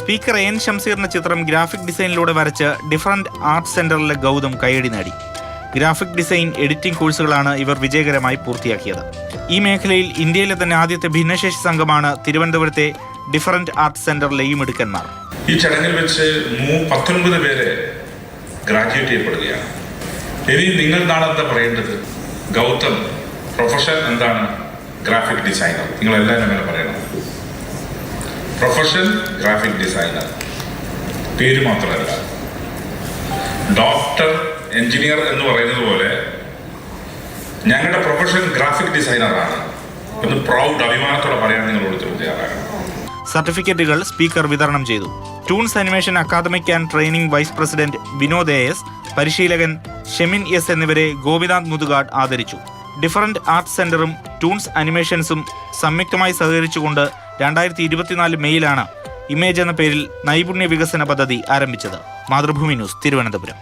Speaker N ഷംസീറിന്റെ ചിത്രം graphic ഡിസൈനിലൂടെ വരച്ച് different arts സെന്ററിലെ ഗൗതം കയ്യടി നേടി. ഗ്രാഫിക് ഡിസൈൻ, എഡിറ്റിംഗ് കോഴ്സുകളാണ് ഇവർ വിജയകരമായി പൂർത്തിയാക്കിയത്. ഈ മേഖലയിൽ ഇന്ത്യയിലെ തന്നെ ആദ്യത്തെ ഭിന്നശേഷി സംഘമാണ് തിരുവനന്തപുരത്തെ ഡിഫറൻറ്റ് ആർട്സ് സെന്ററിലെ ഈ മിടുക്കന്മാർ. ഈ ചടങ്ങിൽ വെച്ച് 19 പേരെ ഗ്രാജുവേറ്റ് ചെയ്യപ്പെടുകയാണ്. ഇനി നിങ്ങൾ എന്താ പറയേണ്ടത്? ഗൗതം പ്രൊഫഷൻ എന്താണ്? Graphic designer. നിങ്ങളെല്ലാവരും അങ്ങനെ പറയണം. പ്രൊഫഷൻ ഗ്രാഫിക് ഡിസൈനർ, പേര് മാത്രമല്ല. ഡോക്ടർ, എഞ്ചിനീയർ എന്ന് പറയുന്നത് പോലെ ഞങ്ങളുടെ പ്രൊഫഷൻ ഗ്രാഫിക് ഡിസൈനറാണ് എന്ന് പ്രൗഡ് അഭിമാനത്തോടെ പറയാൻ നിങ്ങളോട് തയ്യാറാകണം. സർട്ടിഫിക്കറ്റുകൾ സ്പീക്കർ വിതരണം ചെയ്തു. Toons animation academic and training vice president Vinod S, പരിശീലകൻ ഷെമിൻ എസ് എന്നിവരെ ഗോപിനാഥ് മുതുകാട് ആദരിച്ചു. ഡിഫറൻറ്റ് ആർട്സ് സെന്ററും ടൂൺസ് അനിമേഷൻസും സംയുക്തമായി സഹകരിച്ചുകൊണ്ട് 2024 മെയ്യിലാണ് ഇമേജ് എന്ന പേരിൽ നൈപുണ്യ വികസന പദ്ധതി ആരംഭിച്ചത്. മാതൃഭൂമി ന്യൂസ്, തിരുവനന്തപുരം.